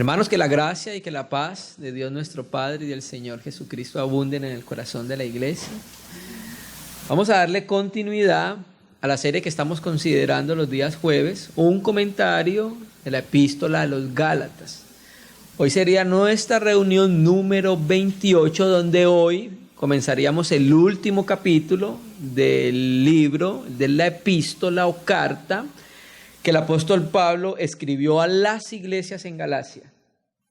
Hermanos, que la gracia y que la paz de Dios nuestro Padre y del Señor Jesucristo abunden en el corazón de la iglesia. Vamos a darle continuidad a la serie que estamos considerando los días jueves, un comentario de la epístola a los Gálatas. Hoy sería nuestra reunión número 28, donde hoy comenzaríamos el último capítulo del libro, de la epístola o carta que el apóstol Pablo escribió a las iglesias en Galacia.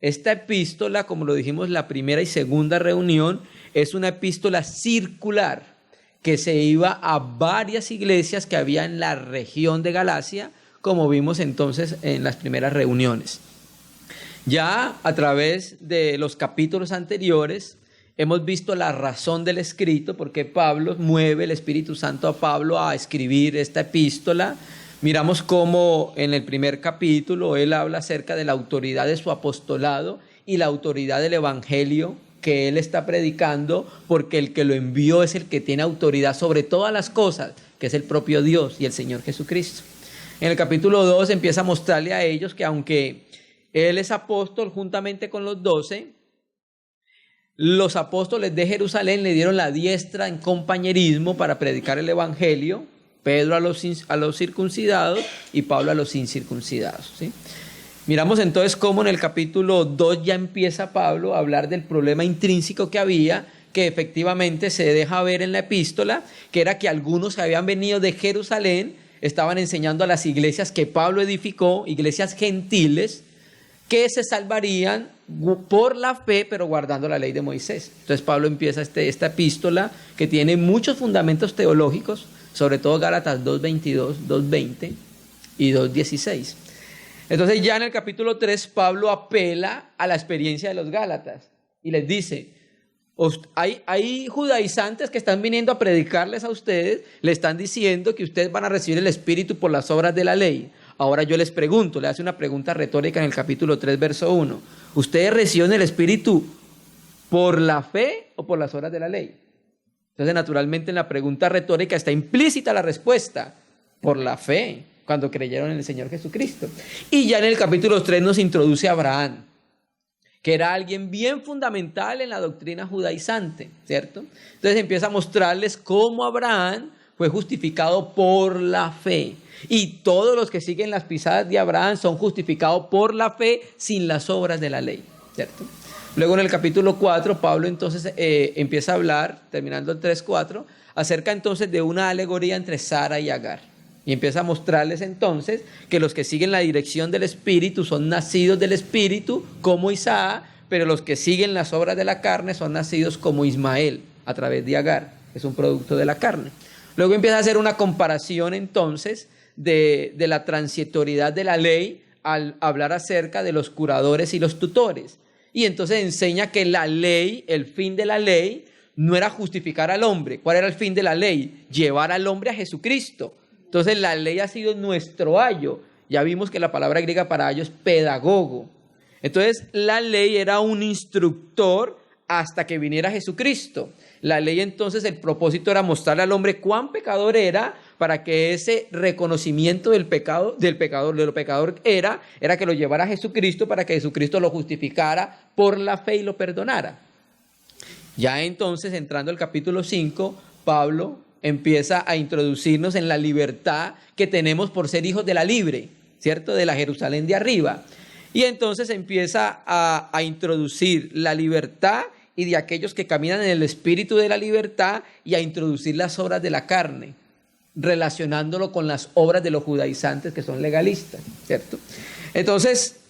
Esta epístola, como lo dijimos en la primera y segunda reunión, es una epístola circular que se iba a varias iglesias que había en la región de Galacia, como vimos entonces en las primeras reuniones. Ya a través de los capítulos anteriores hemos visto la razón del escrito, porque Pablo mueve el Espíritu Santo a Pablo a escribir esta epístola. Miramos cómo en el primer capítulo él habla acerca de la autoridad de su apostolado y la autoridad del evangelio que él está predicando, porque el que lo envió es el que tiene autoridad sobre todas las cosas, que es el propio Dios y el Señor Jesucristo. En el capítulo 2 empieza a mostrarle a ellos que aunque él es apóstol juntamente con los 12, los apóstoles de Jerusalén le dieron la diestra en compañerismo para predicar el evangelio. Pedro a los circuncidados y Pablo a los incircuncidados, ¿sí? Miramos entonces cómo en el capítulo 2 ya empieza Pablo a hablar del problema intrínseco que había, que efectivamente se deja ver en la epístola, que era que algunos que habían venido de Jerusalén estaban enseñando a las iglesias que Pablo edificó, iglesias gentiles, que se salvarían por la fe, pero guardando la ley de Moisés. Entonces Pablo empieza esta epístola que tiene muchos fundamentos teológicos, sobre todo Gálatas 2:22, 2:20 y 2:16. Entonces ya en el capítulo 3 Pablo apela a la experiencia de los Gálatas y les dice, hay judaizantes que están viniendo a predicarles a ustedes, le están diciendo que ustedes van a recibir el Espíritu por las obras de la ley. Ahora yo les pregunto, le hace una pregunta retórica en el capítulo 3, verso 1. ¿Ustedes reciben el Espíritu por la fe o por las obras de la ley? Entonces, naturalmente, en la pregunta retórica está implícita la respuesta, por la fe, cuando creyeron en el Señor Jesucristo. Y ya en el capítulo 3 nos introduce a Abraham, que era alguien bien fundamental en la doctrina judaizante, ¿cierto? Entonces empieza a mostrarles cómo Abraham fue justificado por la fe. Y todos los que siguen las pisadas de Abraham son justificados por la fe sin las obras de la ley, ¿cierto? Luego en el capítulo 4, Pablo entonces empieza a hablar, terminando el 3:4, acerca entonces de una alegoría entre Sara y Agar. Y empieza a mostrarles entonces que los que siguen la dirección del Espíritu son nacidos del Espíritu, como Isaac, pero los que siguen las obras de la carne son nacidos como Ismael, a través de Agar, que es un producto de la carne. Luego empieza a hacer una comparación entonces de la transitoriedad de la ley al hablar acerca de los curadores y los tutores. Y entonces enseña que la ley, el fin de la ley, no era justificar al hombre. ¿Cuál era el fin de la ley? Llevar al hombre a Jesucristo. Entonces la ley ha sido nuestro ayo. Ya vimos que la palabra griega para ayo es pedagogo. Entonces la ley era un instructor hasta que viniera Jesucristo. La ley entonces, el propósito era mostrarle al hombre cuán pecador era, para que ese reconocimiento del pecado, de lo pecador era que lo llevara a Jesucristo, para que Jesucristo lo justificara por la fe y lo perdonara. Ya entonces, entrando al capítulo 5, Pablo empieza a introducirnos en la libertad que tenemos por ser hijos de la libre, ¿cierto? De la Jerusalén de arriba. Y entonces empieza a introducir la libertad y de aquellos que caminan en el espíritu de la libertad, y a introducir las obras de la carne, relacionándolo con las obras de los judaizantes que son legalistas, ¿cierto? Entonces,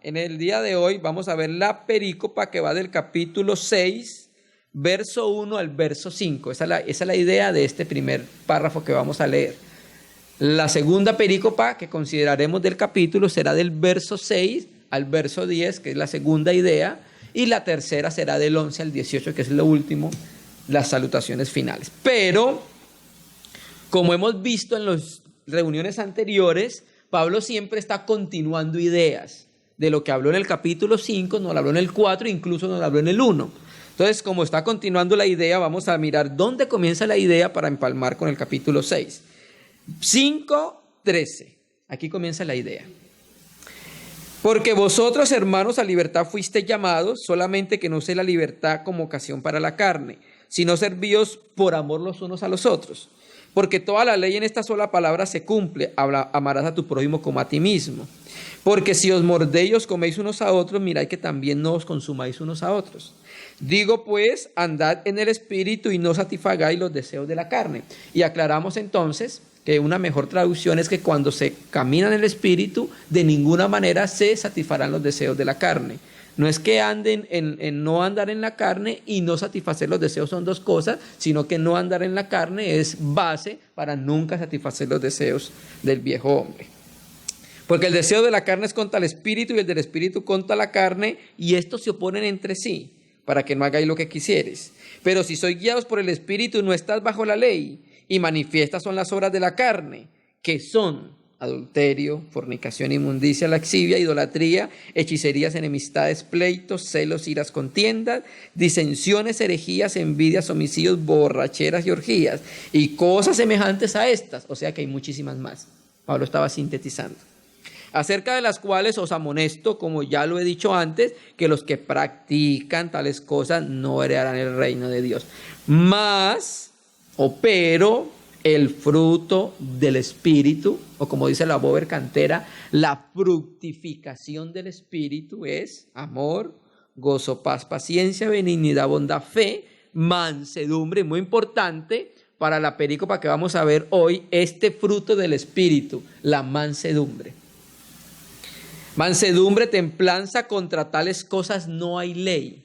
en el día de hoy, vamos a ver la perícopa que va del capítulo 6, verso 1 al verso 5. Esa es la idea de este primer párrafo que vamos a leer. La segunda perícopa que consideraremos del capítulo será del verso 6 al verso 10, que es la segunda idea, y la tercera será del 11 al 18, que es lo último, las salutaciones finales. Pero, como hemos visto en las reuniones anteriores, Pablo siempre está continuando ideas de lo que habló en el capítulo 5, nos lo habló en el 4, incluso nos lo habló en el 1. Entonces, como está continuando la idea, vamos a mirar dónde comienza la idea para empalmar con el capítulo 6. 5:13. Aquí comienza la idea. Porque vosotros, hermanos, a libertad fuisteis llamados, solamente que no uséis la libertad como ocasión para la carne, sino servíos por amor los unos a los otros. Porque toda la ley en esta sola palabra se cumple: amarás a tu prójimo como a ti mismo. Porque si os mordéis y os coméis unos a otros, mirad que también no os consumáis unos a otros. Digo pues, andad en el espíritu y no satisfagáis los deseos de la carne. Y aclaramos entonces que una mejor traducción es que cuando se camina en el espíritu, de ninguna manera se satisfarán los deseos de la carne. No es que anden en no andar en la carne y no satisfacer los deseos son dos cosas, sino que no andar en la carne es base para nunca satisfacer los deseos del viejo hombre. Porque el deseo de la carne es contra el espíritu y el del espíritu contra la carne, y estos se oponen entre sí, para que no hagáis lo que quisieres. Pero si sois guiados por el espíritu, no estás bajo la ley, y manifiestas son las obras de la carne, que son adulterio, fornicación, inmundicia, lascivia, idolatría, hechicerías, enemistades, pleitos, celos, iras, contiendas, disensiones, herejías, envidias, homicidios, borracheras y orgías, y cosas semejantes a estas. O sea que hay muchísimas más. Pablo estaba sintetizando. Acerca de las cuales os amonesto, como ya lo he dicho antes, que los que practican tales cosas no heredarán el reino de Dios. Pero el fruto del Espíritu, o como dice la Bober Cantera, la fructificación del Espíritu es amor, gozo, paz, paciencia, benignidad, bondad, fe, mansedumbre. Muy importante para la perícopa que vamos a ver hoy, este fruto del Espíritu, la mansedumbre. Mansedumbre, templanza, contra tales cosas no hay ley.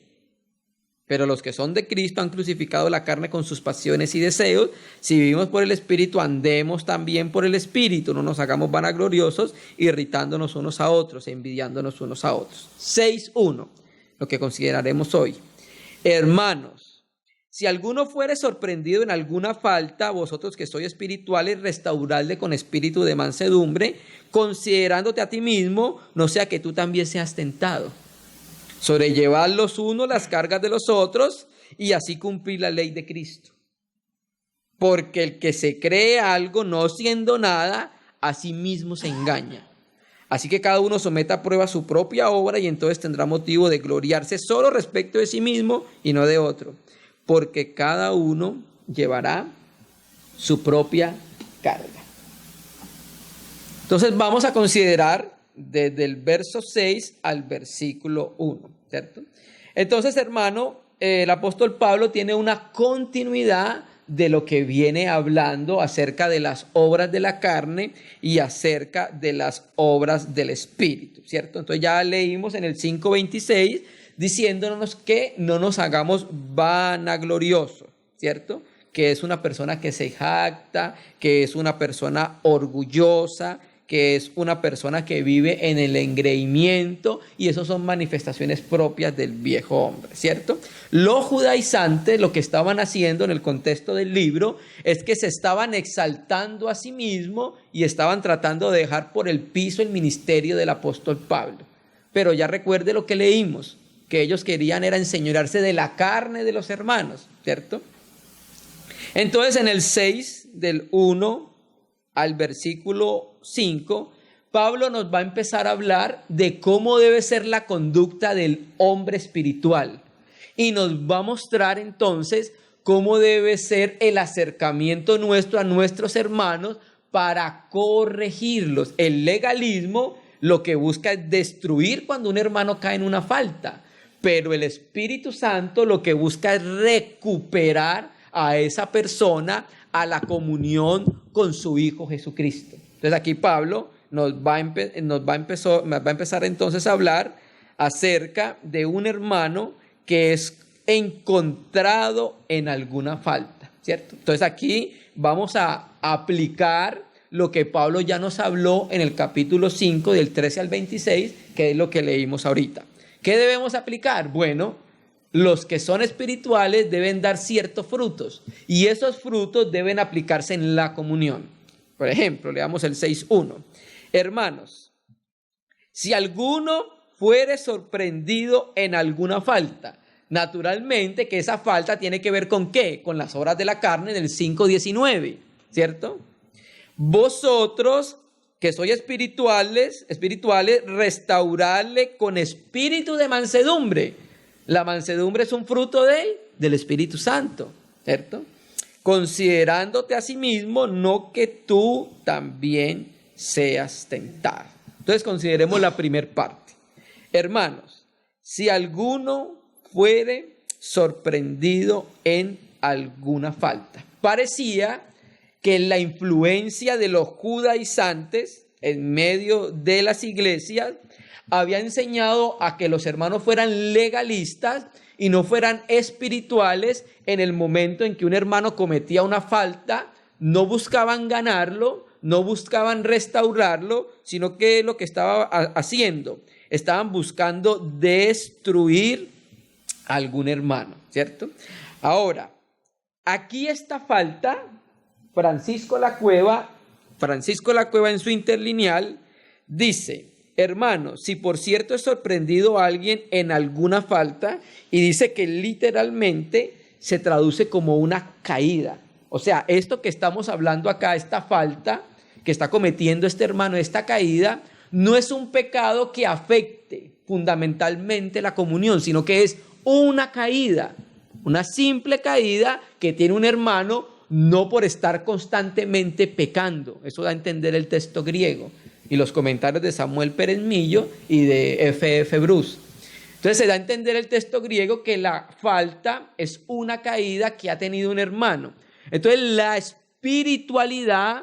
Pero los que son de Cristo han crucificado la carne con sus pasiones y deseos. Si vivimos por el Espíritu, andemos también por el Espíritu. No nos hagamos vanagloriosos, irritándonos unos a otros, envidiándonos unos a otros. 6.1, lo que consideraremos hoy. Hermanos, si alguno fuere sorprendido en alguna falta, vosotros que sois espirituales, restauradle con espíritu de mansedumbre, considerándote a ti mismo, no sea que tú también seas tentado. Sobrellevad los unos las cargas de los otros y así cumplir la ley de Cristo. Porque el que se cree algo no siendo nada, a sí mismo se engaña. Así que cada uno someta a prueba su propia obra y entonces tendrá motivo de gloriarse solo respecto de sí mismo y no de otro. Porque cada uno llevará su propia carga. Entonces vamos a considerar desde el verso 6 al versículo 1, ¿cierto? Entonces, hermano, el apóstol Pablo tiene una continuidad de lo que viene hablando acerca de las obras de la carne y acerca de las obras del Espíritu, ¿cierto? Entonces ya leímos en el 5:26 diciéndonos que no nos hagamos vanagloriosos, ¿cierto? Que es una persona que se jacta, que es una persona orgullosa, que es una persona que vive en el engreimiento, y eso son manifestaciones propias del viejo hombre, ¿cierto? Los judaizantes lo que estaban haciendo en el contexto del libro es que se estaban exaltando a sí mismos y estaban tratando de dejar por el piso el ministerio del apóstol Pablo. Pero ya recuerde lo que leímos, que ellos querían era enseñorearse de la carne de los hermanos, ¿cierto? Entonces en el 6 del 1 al versículo 5, Pablo nos va a empezar a hablar de cómo debe ser la conducta del hombre espiritual. Y nos va a mostrar entonces cómo debe ser el acercamiento nuestro a nuestros hermanos para corregirlos. El legalismo lo que busca es destruir cuando un hermano cae en una falta, pero el Espíritu Santo lo que busca es recuperar a esa persona a la comunión con su Hijo Jesucristo. Entonces aquí Pablo nos va a empezar entonces a hablar acerca de un hermano que es encontrado en alguna falta, ¿cierto? Entonces aquí vamos a aplicar lo que Pablo ya nos habló en el capítulo 5 del 13 al 26, que es lo que leímos ahorita. ¿Qué debemos aplicar? Bueno, los que son espirituales deben dar ciertos frutos y esos frutos deben aplicarse en la comunión. Por ejemplo, leamos el 6.1. Hermanos, si alguno fuere sorprendido en alguna falta, naturalmente que esa falta tiene que ver ¿con qué? Con las obras de la carne del 5:19, ¿cierto? Vosotros que soy espirituales, restaurarle con espíritu de mansedumbre. La mansedumbre es un fruto del Espíritu Santo, ¿cierto? Considerándote a sí mismo, no que tú también seas tentado. Entonces consideremos la primera parte. Hermanos, si alguno fuere sorprendido en alguna falta. Parecía que la influencia de los judaizantes en medio de las iglesias había enseñado a que los hermanos fueran legalistas y no fueran espirituales. En el momento en que un hermano cometía una falta, no buscaban ganarlo, no buscaban restaurarlo, sino que lo que estaba haciendo, estaban buscando destruir a algún hermano, ¿cierto? Ahora, aquí esta falta, Francisco La Cueva en su interlineal dice: hermanos, si por cierto es sorprendido a alguien en alguna falta, y dice que literalmente se traduce como una caída. O sea, esto que estamos hablando acá, esta falta que está cometiendo este hermano, esta caída, no es un pecado que afecte fundamentalmente la comunión, sino que es una caída, una simple caída que tiene un hermano, no por estar constantemente pecando. Eso da a entender el texto griego y los comentarios de Samuel Pérez Millo y de F.F. Bruce. Entonces se da a entender el texto griego que la falta es una caída que ha tenido un hermano. Entonces la espiritualidad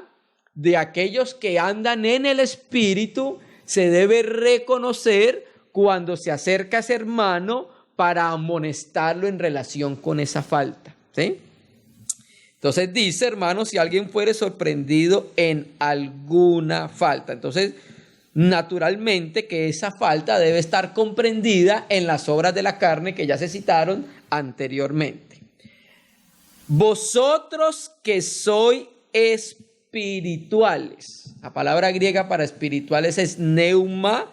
de aquellos que andan en el espíritu se debe reconocer cuando se acerca a ese hermano para amonestarlo en relación con esa falta, ¿sí? Entonces dice, hermanos, si alguien fuere sorprendido en alguna falta. Entonces, naturalmente que esa falta debe estar comprendida en las obras de la carne que ya se citaron anteriormente. Vosotros que sois espirituales. La palabra griega para espirituales es neumatikoi.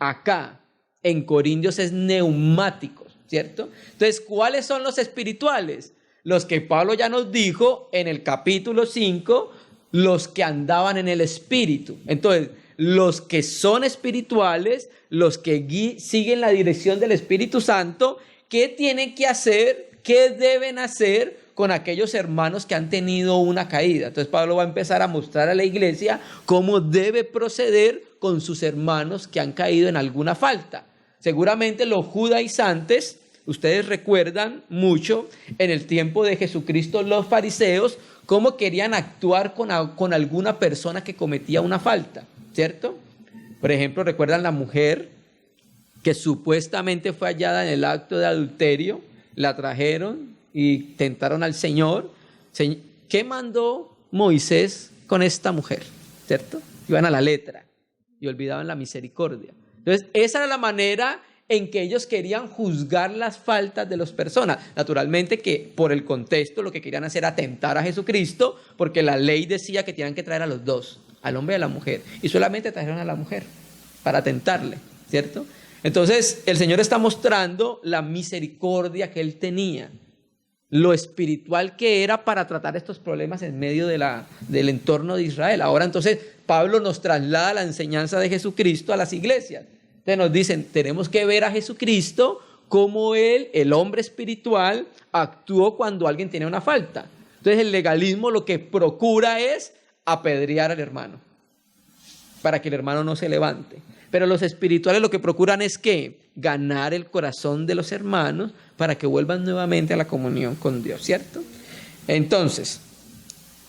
Acá en Corintios es neumáticos, ¿cierto? Entonces, ¿cuáles son los espirituales? Los que Pablo ya nos dijo en el capítulo 5, los que andaban en el Espíritu. Entonces, los que son espirituales, los que siguen la dirección del Espíritu Santo, ¿qué tienen que hacer? ¿Qué deben hacer con aquellos hermanos que han tenido una caída? Entonces, Pablo va a empezar a mostrar a la iglesia cómo debe proceder con sus hermanos que han caído en alguna falta. Seguramente los judaizantes, ustedes recuerdan mucho en el tiempo de Jesucristo, los fariseos, cómo querían actuar con alguna persona que cometía una falta, ¿cierto? Por ejemplo, recuerdan la mujer que supuestamente fue hallada en el acto de adulterio, la trajeron y tentaron al Señor. ¿Qué mandó Moisés con esta mujer? ¿Cierto? Iban a la letra y olvidaban la misericordia. Entonces, esa era la manera en que ellos querían juzgar las faltas de las personas. Naturalmente que por el contexto lo que querían hacer era atentar a Jesucristo, porque la ley decía que tenían que traer a los dos, al hombre y a la mujer, y solamente trajeron a la mujer para tentarle, ¿cierto? Entonces el Señor está mostrando la misericordia que Él tenía, lo espiritual que era para tratar estos problemas en medio del entorno de Israel. Ahora entonces Pablo nos traslada la enseñanza de Jesucristo a las iglesias. Entonces nos dicen, tenemos que ver a Jesucristo como Él, el hombre espiritual, actuó cuando alguien tenía una falta. Entonces el legalismo lo que procura es apedrear al hermano, para que el hermano no se levante. Pero los espirituales lo que procuran es ¿qué? Ganar el corazón de los hermanos para que vuelvan nuevamente a la comunión con Dios, ¿cierto? Entonces,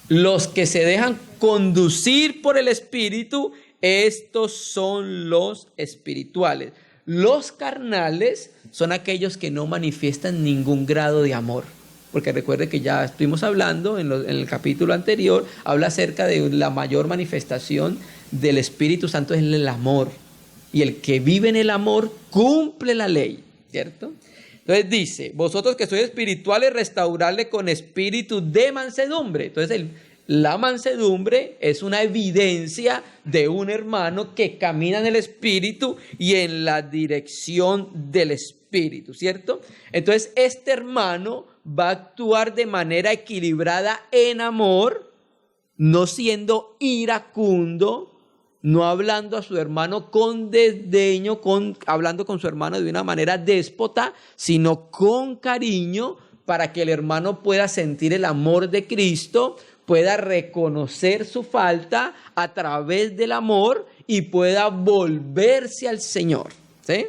los que se dejan conducir por el Espíritu, estos son los espirituales. Los carnales son aquellos que no manifiestan ningún grado de amor. Porque recuerde que ya estuvimos hablando en el capítulo anterior, habla acerca de la mayor manifestación del Espíritu Santo es el amor. Y el que vive en el amor cumple la ley, ¿cierto? Entonces dice, vosotros que sois espirituales, restaurarle con espíritu de mansedumbre. Entonces la mansedumbre es una evidencia de un hermano que camina en el Espíritu y en la dirección del Espíritu, ¿cierto? Entonces este hermano va a actuar de manera equilibrada en amor, no siendo iracundo, no hablando a su hermano con desdeño, hablando con su hermano de una manera déspota, sino con cariño, para que el hermano pueda sentir el amor de Cristo, pueda reconocer su falta a través del amor y pueda volverse al Señor. ¿Sí?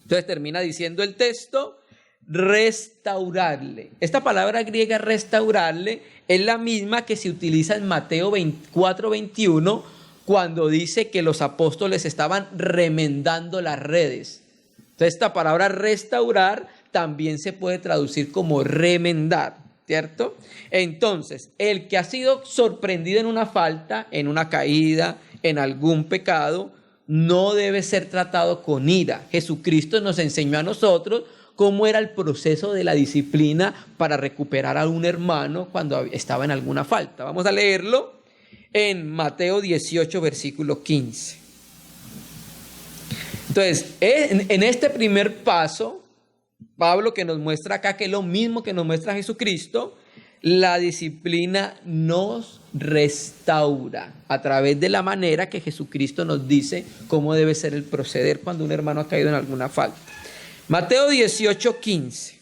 Entonces termina diciendo el texto, restaurarle. Esta palabra griega restaurarle es la misma que se utiliza en Mateo 24:21, cuando dice que los apóstoles estaban remendando las redes. Entonces esta palabra restaurar también se puede traducir como remendar, ¿cierto? Entonces, el que ha sido sorprendido en una falta, en una caída, en algún pecado, no debe ser tratado con ira. Jesucristo nos enseñó a nosotros cómo era el proceso de la disciplina para recuperar a un hermano cuando estaba en alguna falta. Vamos a leerlo en Mateo 18, versículo 15. Entonces, en este primer paso, Pablo que nos muestra acá, que es lo mismo que nos muestra Jesucristo, la disciplina nos restaura a través de la manera que Jesucristo nos dice cómo debe ser el proceder cuando un hermano ha caído en alguna falta. Mateo 18, 15.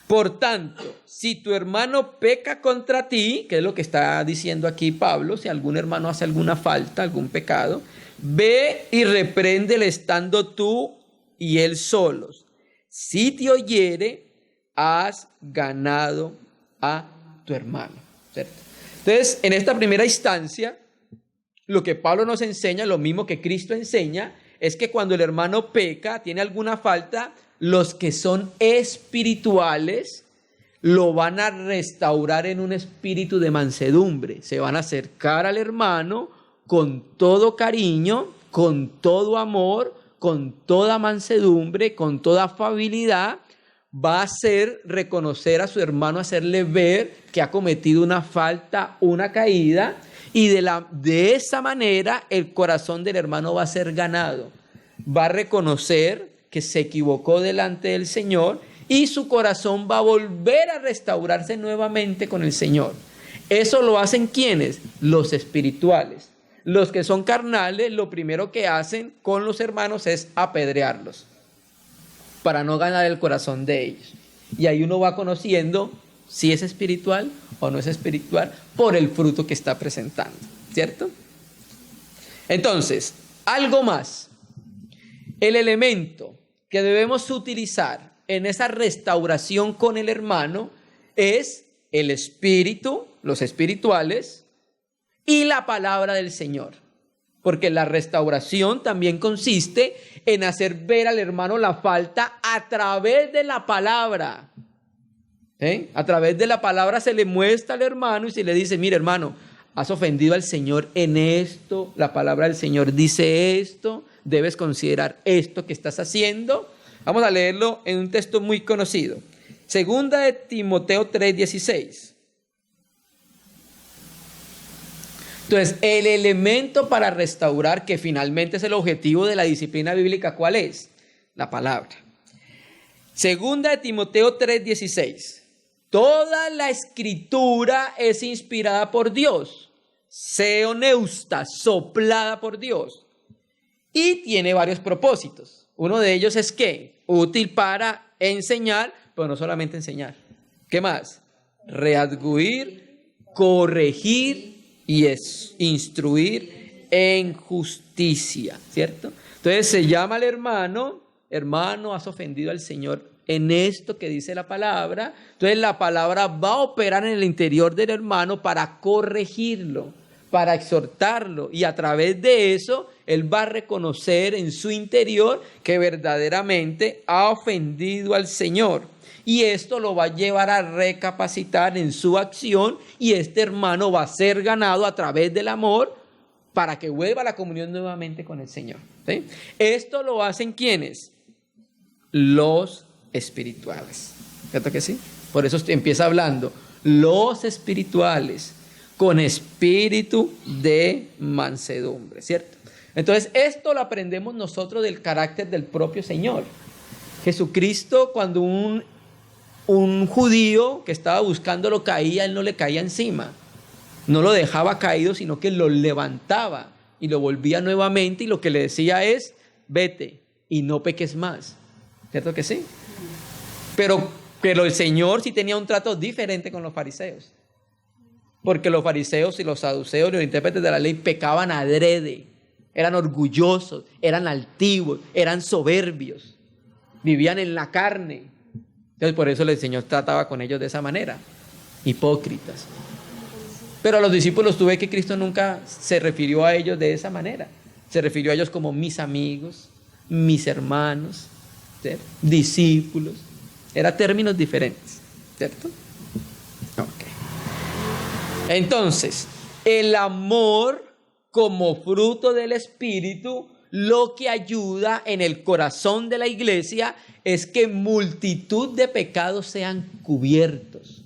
Por tanto, si tu hermano peca contra ti, que es lo que está diciendo aquí Pablo, si algún hermano hace alguna falta, algún pecado, ve y repréndele estando tú y él solos. Si te oyere, has ganado a tu hermano. ¿Cierto? Entonces, en esta primera instancia, lo que Pablo nos enseña, lo mismo que Cristo enseña, es que cuando el hermano peca, tiene alguna falta, los que son espirituales lo van a restaurar en un espíritu de mansedumbre. Se van a acercar al hermano con todo cariño, con todo amor, con toda mansedumbre, con toda afabilidad. Va a hacer reconocer a su hermano, hacerle ver que ha cometido una falta, una caída, y de esa manera el corazón del hermano va a ser ganado. Va a reconocer que se equivocó delante del Señor y su corazón va a volver a restaurarse nuevamente con el Señor. Eso lo hacen ¿quiénes? Los espirituales. Los que son carnales, lo primero que hacen con los hermanos es apedrearlos para no ganar el corazón de ellos. Y ahí uno va conociendo si es espiritual o no es espiritual por el fruto que está presentando, ¿cierto? Entonces, algo más. El elemento que debemos utilizar en esa restauración con el hermano es el espíritu, los espirituales, y la palabra del Señor. Porque la restauración también consiste en hacer ver al hermano la falta a través de la palabra. A través de la palabra se le muestra al hermano y se le dice, mira hermano, has ofendido al Señor en esto, la palabra del Señor dice esto, debes considerar esto que estás haciendo. Vamos a leerlo en un texto muy conocido. Segunda de Timoteo 3:16. Entonces, el elemento para restaurar, que finalmente es el objetivo de la disciplina bíblica, ¿cuál es? La palabra. Segunda de Timoteo 3:16. Toda la escritura es inspirada por Dios, seoneusta, soplada por Dios, y tiene varios propósitos. Uno de ellos es ¿qué? Útil para enseñar, pero no solamente enseñar. ¿Qué más? Redarguir, corregir y instruir en justicia, ¿cierto? Entonces se llama al hermano, hermano, has ofendido al Señor en esto que dice la palabra. Entonces la palabra va a operar en el interior del hermano para corregirlo, para exhortarlo, y a través de eso él va a reconocer en su interior que verdaderamente ha ofendido al Señor. Y esto lo va a llevar a recapacitar en su acción, y este hermano va a ser ganado a través del amor para que vuelva a la comunión nuevamente con el Señor. ¿Sí? Esto lo hacen ¿quiénes? Los espirituales. ¿Cierto que sí? Por eso empieza hablando, los espirituales con espíritu de mansedumbre, ¿cierto? Entonces esto lo aprendemos nosotros del carácter del propio Señor. Jesucristo, cuando un un judío que estaba buscándolo caía, él no le caía encima. No lo dejaba caído, sino que lo levantaba y lo volvía nuevamente, y lo que le decía es: vete y no peques más. ¿Cierto que sí? Pero el Señor sí tenía un trato diferente con los fariseos. Porque los fariseos y los saduceos y los intérpretes de la ley pecaban adrede. Eran orgullosos, eran altivos, eran soberbios. Vivían en la carne. Entonces por eso el Señor trataba con ellos de esa manera. Hipócritas. Pero a los discípulos tú ves que Cristo nunca se refirió a ellos de esa manera. Se refirió a ellos como mis amigos, mis hermanos, ¿cierto? Discípulos. Eran términos diferentes, ¿cierto? Ok. Entonces, el amor como fruto del Espíritu, lo que ayuda en el corazón de la iglesia es que multitud de pecados sean cubiertos.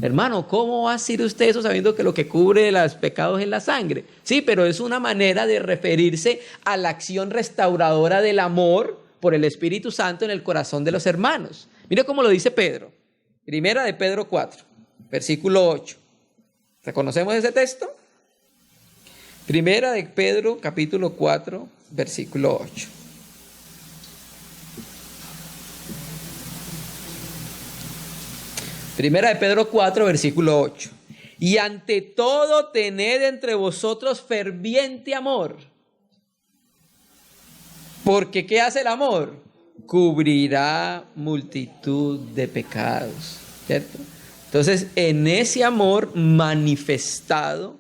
Hermano, ¿cómo va a decir usted eso sabiendo que lo que cubre los pecados es la sangre? Sí, pero es una manera de referirse a la acción restauradora del amor por el Espíritu Santo en el corazón de los hermanos. Mire cómo lo dice Pedro. Primera de Pedro 4, versículo 8. ¿Reconocemos ese texto? Primera de Pedro, capítulo 4, versículo 8. Primera de Pedro 4, versículo 8. Y ante todo tened entre vosotros ferviente amor. Porque ¿qué hace el amor? Cubrirá multitud de pecados, ¿cierto? Entonces, en ese amor manifestado,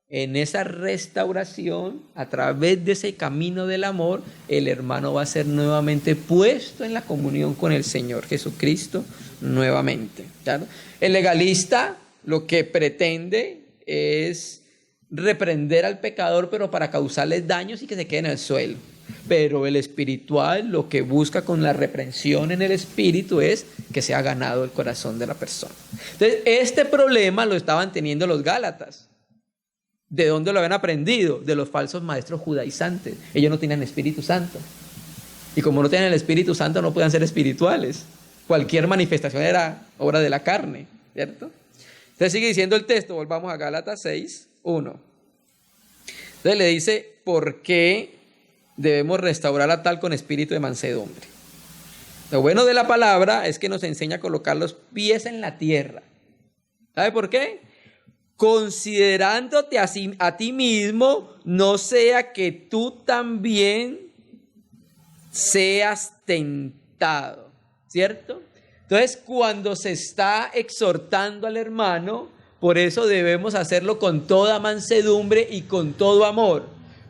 en esa restauración, a través de ese camino del amor, el hermano va a ser nuevamente puesto en la comunión con el Señor Jesucristo nuevamente, ¿claro? El legalista lo que pretende es reprender al pecador, pero para causarles daños y que se quede en el suelo. Pero el espiritual lo que busca con la reprensión en el espíritu es que sea ganado el corazón de la persona. Entonces, este problema lo estaban teniendo los gálatas. ¿De dónde lo habían aprendido? De los falsos maestros judaizantes. Ellos no tenían Espíritu Santo. Y como no tenían el Espíritu Santo, no podían ser espirituales. Cualquier manifestación era obra de la carne, ¿cierto? Entonces sigue diciendo el texto, volvamos a Gálatas 6, 1. Entonces le dice, ¿por qué debemos restaurar a tal con espíritu de mansedumbre? Lo bueno de la palabra es que nos enseña a colocar los pies en la tierra. ¿Sabe por qué? Considerándote a ti mismo, no sea que tú también seas tentado, ¿cierto? Entonces, cuando se está exhortando al hermano, por eso debemos hacerlo con toda mansedumbre y con todo amor,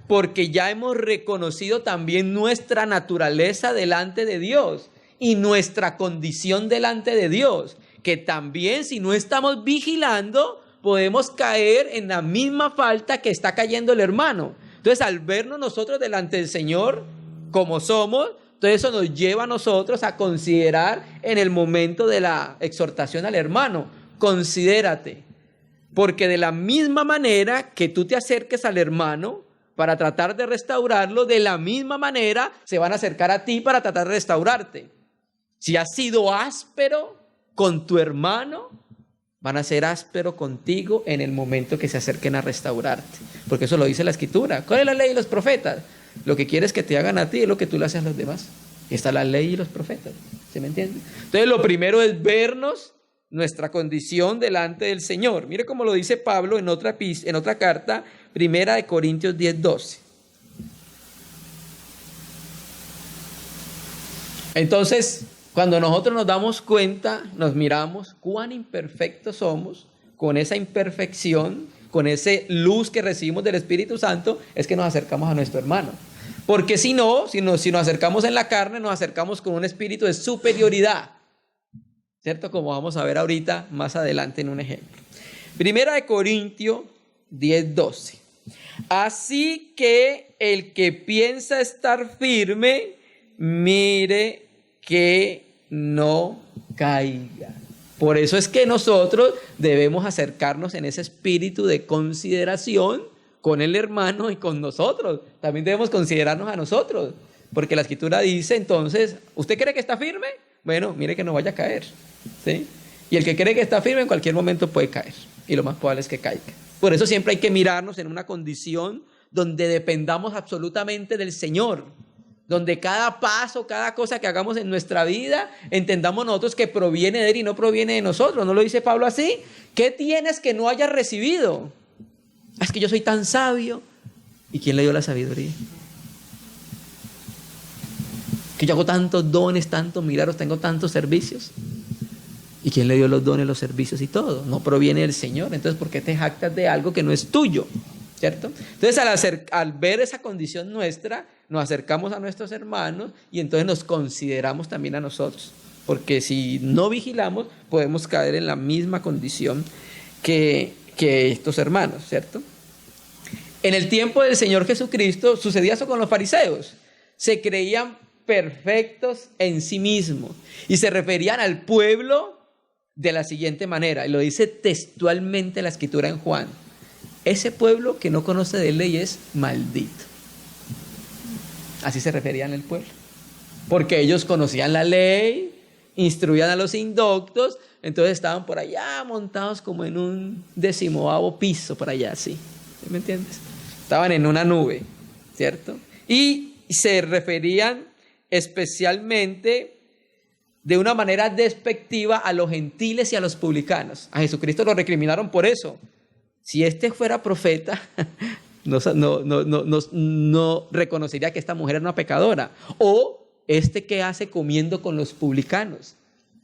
porque ya hemos reconocido también nuestra naturaleza delante de Dios y nuestra condición delante de Dios, que también si no estamos vigilando, podemos caer en la misma falta que está cayendo el hermano. Entonces, al vernos nosotros delante del Señor como somos, entonces eso nos lleva a nosotros a considerar en el momento de la exhortación al hermano, considérate, porque de la misma manera que tú te acerques al hermano para tratar de restaurarlo, de la misma manera se van a acercar a ti para tratar de restaurarte. Si has sido áspero con tu hermano, van a ser áspero contigo en el momento que se acerquen a restaurarte. Porque eso lo dice la Escritura. ¿Cuál es la ley y los profetas? Lo que quieres que te hagan a ti es lo que tú le haces a los demás. Y está la ley y los profetas. ¿Se me entiende? Entonces lo primero es vernos nuestra condición delante del Señor. Mire cómo lo dice Pablo en otra carta, Primera de Corintios 10:12. Entonces, cuando nosotros nos damos cuenta, nos miramos cuán imperfectos somos, con esa imperfección, con esa luz que recibimos del Espíritu Santo, es que nos acercamos a nuestro hermano. Porque si nos acercamos en la carne, nos acercamos con un espíritu de superioridad, ¿cierto? Como vamos a ver ahorita más adelante en un ejemplo. Primera de Corintios 10:12. Así que el que piensa estar firme, mire que no caiga. Por eso es que nosotros debemos acercarnos en ese espíritu de consideración con el hermano y con nosotros. También debemos considerarnos a nosotros, porque la Escritura dice entonces, ¿usted cree que está firme? bueno, mire que no vaya a caer, ¿sí? Y el que cree que está firme en cualquier momento puede caer, y lo más probable es que caiga. Por eso siempre hay que mirarnos en una condición donde dependamos absolutamente del Señor, donde cada paso, cada cosa que hagamos en nuestra vida, entendamos nosotros que proviene de Él y no proviene de nosotros. ¿No lo dice Pablo así? ¿Qué tienes que no hayas recibido? Es que yo soy tan sabio. ¿Y quién le dio la sabiduría? Que yo hago tantos dones, tantos milagros, tengo tantos servicios. ¿Y quién le dio los dones, los servicios y todo? No proviene del Señor. Entonces, ¿por qué te jactas de algo que no es tuyo? ¿Cierto? Entonces, al ver esa condición nuestra, nos acercamos a nuestros hermanos y entonces nos consideramos también a nosotros. Porque si no vigilamos, podemos caer en la misma condición que estos hermanos, ¿cierto? En el tiempo del Señor Jesucristo sucedía eso con los fariseos. Se creían perfectos en sí mismos y se referían al pueblo de la siguiente manera, y lo dice textualmente la Escritura en Juan: ese pueblo que no conoce de ley es maldito. Así se referían al pueblo, porque ellos conocían la ley, instruían a los indoctos, entonces estaban por allá montados como en un 18º piso, por allá, ¿sí? ¿Me entiendes? Estaban en una nube, ¿cierto? Y se referían especialmente de una manera despectiva a los gentiles y a los publicanos. A Jesucristo lo recriminaron por eso. Si este fuera profeta, no reconocería que esta mujer era una pecadora. O este que hace comiendo con los publicanos.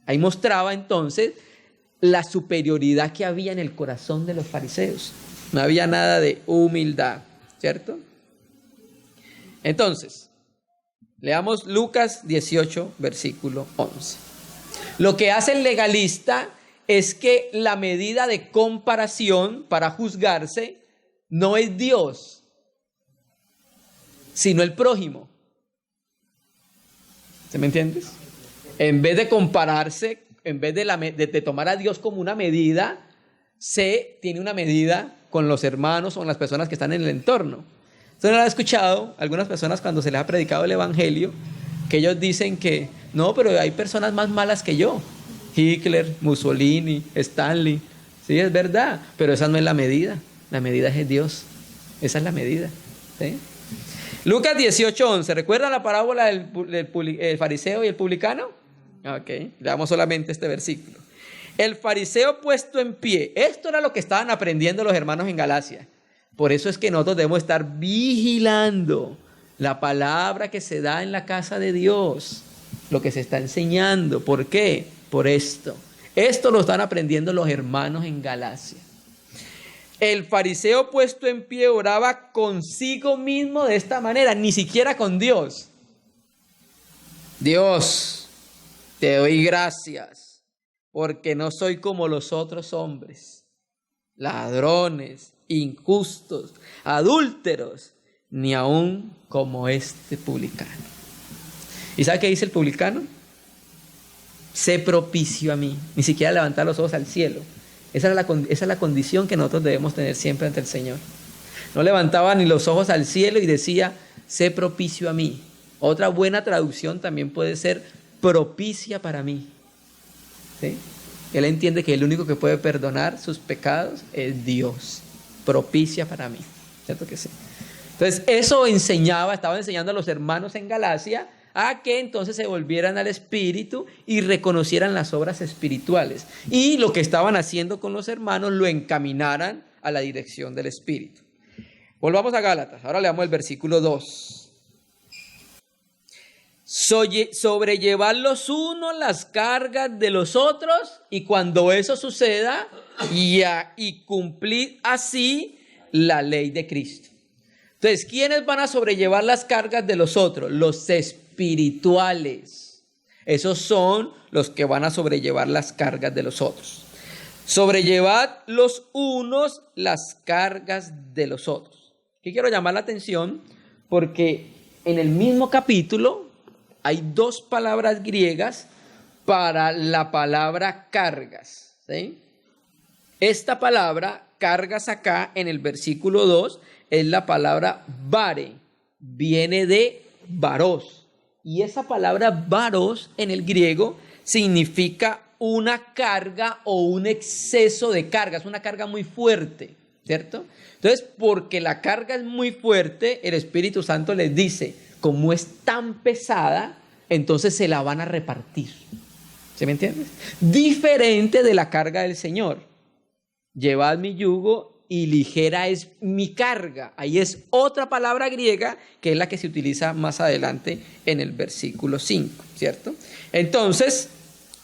Ahí mostraba entonces la superioridad que había en el corazón de los fariseos. No había nada de humildad, ¿cierto? Entonces, leamos Lucas 18, versículo 11. Lo que hace el legalista es que la medida de comparación para juzgarse no es Dios, sino el prójimo. ¿Se me entiendes? En vez de compararse, en vez de tomar a Dios como una medida, se tiene una medida con los hermanos o con las personas que están en el entorno. ¿Usted no lo ha escuchado? Algunas personas cuando se les ha predicado el evangelio, que ellos dicen que no, pero hay personas más malas que yo. Hitler, Mussolini, Stanley. Sí, es verdad, pero esa no es la medida. La medida es Dios. Esa es la medida, ¿sí? Lucas 18:11. ¿Recuerdan la parábola del fariseo y el publicano? Ok, leamos solamente este versículo. El fariseo puesto en pie. Esto era lo que estaban aprendiendo los hermanos en Galacia. Por eso es que nosotros debemos estar vigilando la palabra que se da en la casa de Dios, lo que se está enseñando. ¿Por qué? Por esto. Esto lo están aprendiendo los hermanos en Galacia. El fariseo puesto en pie oraba consigo mismo de esta manera, ni siquiera con Dios. Dios, te doy gracias, porque no soy como los otros hombres, ladrones, injustos, adúlteros, ni aún como este publicano. ¿Y sabe qué dice el publicano? Sé propicio a mí. Ni siquiera levantar los ojos al cielo. Esa es la condición que nosotros debemos tener siempre ante el Señor. No levantaba ni los ojos al cielo y decía, sé propicio a mí. Otra buena traducción también puede ser propicia para mí. ¿Sí? Él entiende que el único que puede perdonar sus pecados es Dios. Propicia para mí. ¿Cierto que sí? Entonces eso estaba enseñando a los hermanos en Galacia a que entonces se volvieran al Espíritu y reconocieran las obras espirituales. Y lo que estaban haciendo con los hermanos lo encaminaran a la dirección del Espíritu. Volvamos a Gálatas. Ahora leamos el versículo 2. Sobrellevar los unos las cargas de los otros, y cuando eso suceda, y cumplir así la ley de Cristo. Entonces, ¿quiénes van a sobrellevar las cargas de los otros? Los espirituales. Esos son los que van a sobrellevar las cargas de los otros. Sobrellevad los unos las cargas de los otros. Aquí quiero llamar la atención porque en el mismo capítulo hay dos palabras griegas para la palabra cargas, ¿sí? Esta palabra, cargas, acá en el versículo 2, es la palabra vare, viene de varos. Y esa palabra varos en el griego significa una carga o un exceso de carga, es una carga muy fuerte, ¿cierto? Entonces, porque la carga es muy fuerte, el Espíritu Santo les dice, como es tan pesada, entonces se la van a repartir. ¿Sí me entiendes? Diferente de la carga del Señor. Llevad mi yugo y ligera es mi carga. Ahí es otra palabra griega que es la que se utiliza más adelante en el versículo 5, ¿cierto? Entonces,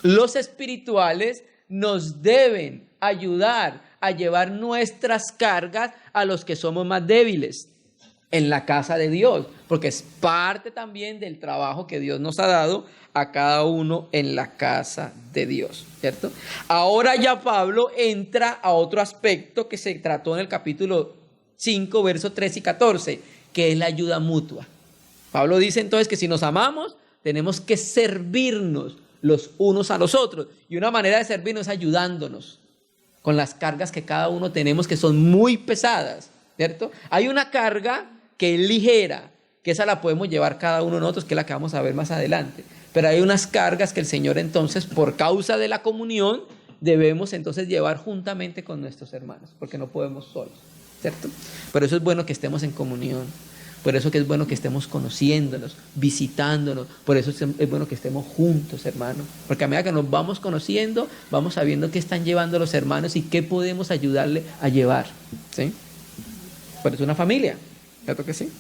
los espirituales nos deben ayudar a llevar nuestras cargas a los que somos más débiles en la casa de Dios, porque es parte también del trabajo que Dios nos ha dado a cada uno en la casa de Dios, ¿cierto? Ahora ya Pablo entra a otro aspecto que se trató en el capítulo 5, versos 3 y 14, que es la ayuda mutua. Pablo dice entonces que si nos amamos, tenemos que servirnos los unos a los otros, y una manera de servirnos es ayudándonos con las cargas que cada uno tenemos, que son muy pesadas, ¿cierto? Hay una carga que es ligera, que esa la podemos llevar cada uno de nosotros, que es la que vamos a ver más adelante. Pero hay unas cargas que el Señor entonces, por causa de la comunión, debemos entonces llevar juntamente con nuestros hermanos, porque no podemos solos, ¿cierto? Por eso es bueno que estemos en comunión, por eso que es bueno que estemos conociéndonos, visitándonos, por eso es bueno que estemos juntos, hermanos, porque a medida que nos vamos conociendo, vamos sabiendo qué están llevando los hermanos y qué podemos ayudarle a llevar, ¿sí? Por eso es una familia, ¿cierto que sí?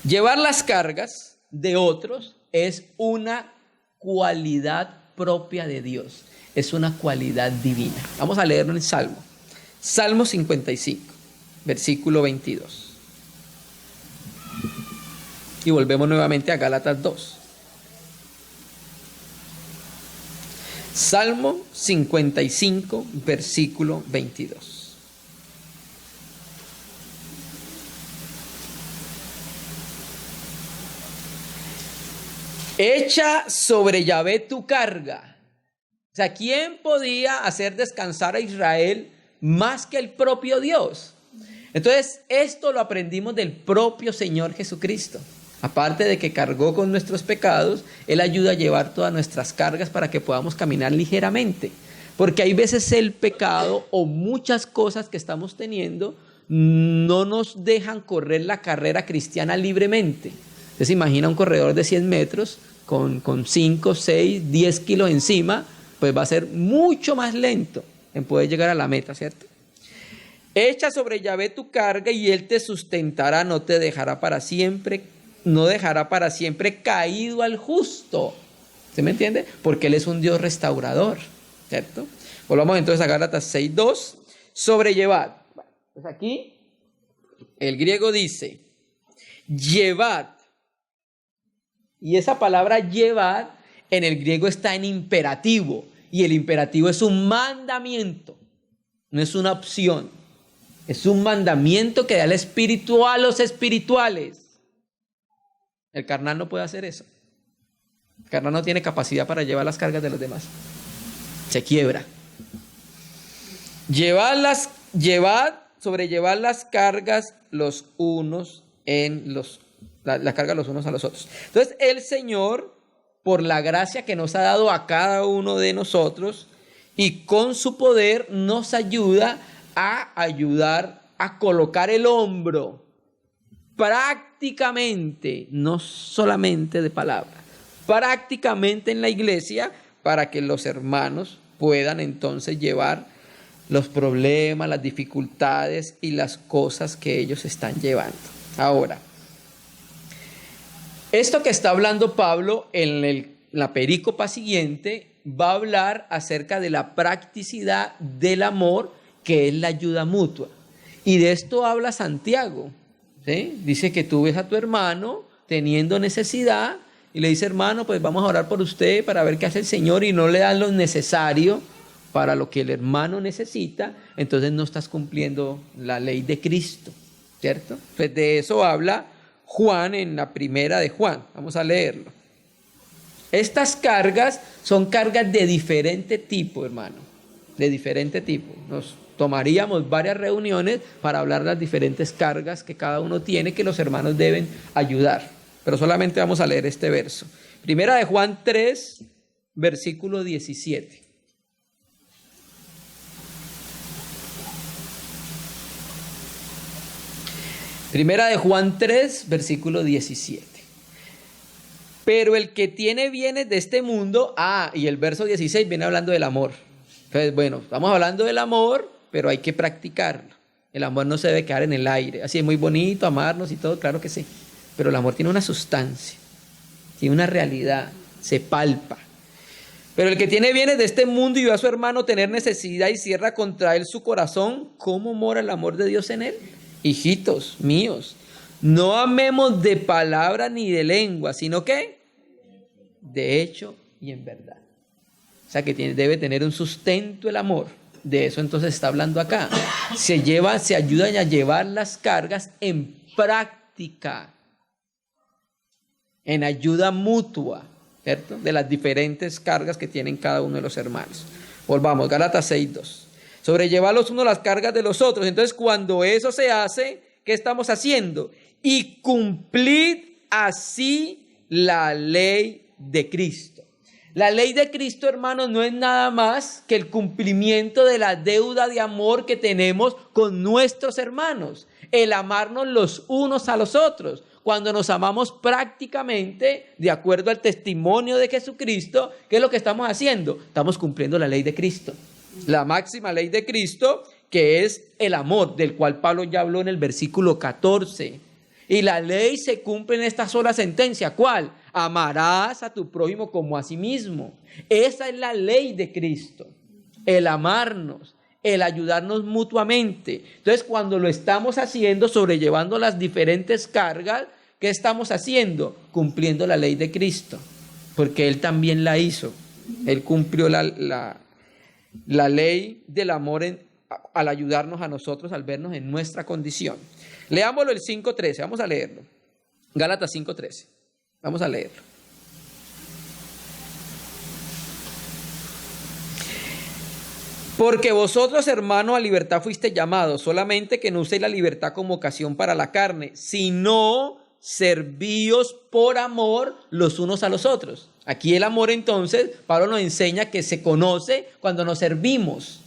Llevar las cargas de otros es una cualidad propia de Dios, es una cualidad divina. Vamos a leerlo en Salmo. Salmo 55, versículo 22. Y volvemos nuevamente a Gálatas 2. Salmo 55, versículo 22. Echa sobre Yahvé tu carga. O sea, ¿quién podía hacer descansar a Israel más que el propio Dios? Entonces, esto lo aprendimos del propio Señor Jesucristo. Aparte de que cargó con nuestros pecados, Él ayuda a llevar todas nuestras cargas para que podamos caminar ligeramente. Porque hay veces el pecado o muchas cosas que estamos teniendo no nos dejan correr la carrera cristiana libremente. Entonces, imagina un corredor de 100 metros con 5, 6, 10 kilos encima, pues va a ser mucho más lento en poder llegar a la meta, ¿cierto? Echa sobre Yahvé tu carga y Él te sustentará, no te dejará para siempre, no dejará para siempre caído al justo. ¿Se me entiende? Porque Él es un Dios restaurador, ¿cierto? Volvamos entonces a Gálatas 6:2, sobrellevad. Pues aquí el griego dice, llevad. Y esa palabra llevar en el griego está en imperativo. Y el imperativo es un mandamiento, no es una opción. Es un mandamiento que da el Espíritu a los espirituales. El carnal no puede hacer eso. El carnal no tiene capacidad para llevar las cargas de los demás. Se quiebra. Sobrellevar las cargas los unos en los la carga los unos a los otros. Entonces, el Señor, por la gracia que nos ha dado a cada uno de nosotros y con su poder, nos ayuda a colocar el hombro prácticamente, no solamente de palabra, prácticamente en la iglesia para que los hermanos puedan entonces llevar los problemas, las dificultades y las cosas que ellos están llevando. Ahora, esto que está hablando Pablo en la perícopa siguiente va a hablar acerca de la practicidad del amor, que es la ayuda mutua. Y de esto habla Santiago, ¿sí? Dice que tú ves a tu hermano teniendo necesidad y le dice, hermano, pues vamos a orar por usted para ver qué hace el Señor, y no le dan lo necesario para lo que el hermano necesita, entonces no estás cumpliendo la ley de Cristo, ¿cierto? Pues de eso habla Juan en la primera de Juan. Vamos a leerlo. Estas cargas son cargas de diferente tipo, hermano, de diferente tipo. Nos tomaríamos varias reuniones para hablar de las diferentes cargas que cada uno tiene, que los hermanos deben ayudar. Pero solamente vamos a leer este verso. Primera de Juan 3, versículo 17. Primera de Juan 3, versículo 17. Pero el que tiene bienes de este mundo, y el verso 16 viene hablando del amor. Entonces, bueno, estamos hablando del amor, pero hay que practicarlo. El amor no se debe quedar en el aire. Así es muy bonito amarnos y todo, claro que sí. Pero el amor tiene una sustancia, tiene una realidad, se palpa. Pero el que tiene bienes de este mundo y ve a su hermano tener necesidad y cierra contra él su corazón, ¿cómo mora el amor de Dios en él? Hijitos míos, no amemos de palabra ni de lengua, sino que de hecho y en verdad. O sea que debe tener un sustento el amor. De eso entonces está hablando acá. Se ayudan a llevar las cargas en práctica, en ayuda mutua, ¿cierto? De las diferentes cargas que tienen cada uno de los hermanos. Volvamos, Gálatas 6:2. Sobrellevar los unos las cargas de los otros. Entonces, cuando eso se hace, ¿qué estamos haciendo? Y cumplid así la ley de Cristo. La ley de Cristo, hermanos, no es nada más que el cumplimiento de la deuda de amor que tenemos con nuestros hermanos. El amarnos los unos a los otros. Cuando nos amamos prácticamente, de acuerdo al testimonio de Jesucristo, ¿qué es lo que estamos haciendo? Estamos cumpliendo la ley de Cristo. La máxima ley de Cristo, que es el amor, del cual Pablo ya habló en el versículo 14. Y la ley se cumple en esta sola sentencia. ¿Cuál? Amarás a tu prójimo como a sí mismo. Esa es la ley de Cristo. El amarnos, el ayudarnos mutuamente. Entonces, cuando lo estamos haciendo, sobrellevando las diferentes cargas, ¿qué estamos haciendo? Cumpliendo la ley de Cristo. Porque Él también la hizo. Él cumplió la ley del amor al ayudarnos a nosotros, al vernos en nuestra condición. Leámoslo el 5:13, vamos a leerlo. Gálatas 5:13, vamos a leerlo. Porque vosotros, hermanos, a libertad fuiste llamados, solamente que no uséis la libertad como ocasión para la carne, sino servíos por amor los unos a los otros. Aquí el amor, entonces, Pablo nos enseña que se conoce cuando nos servimos.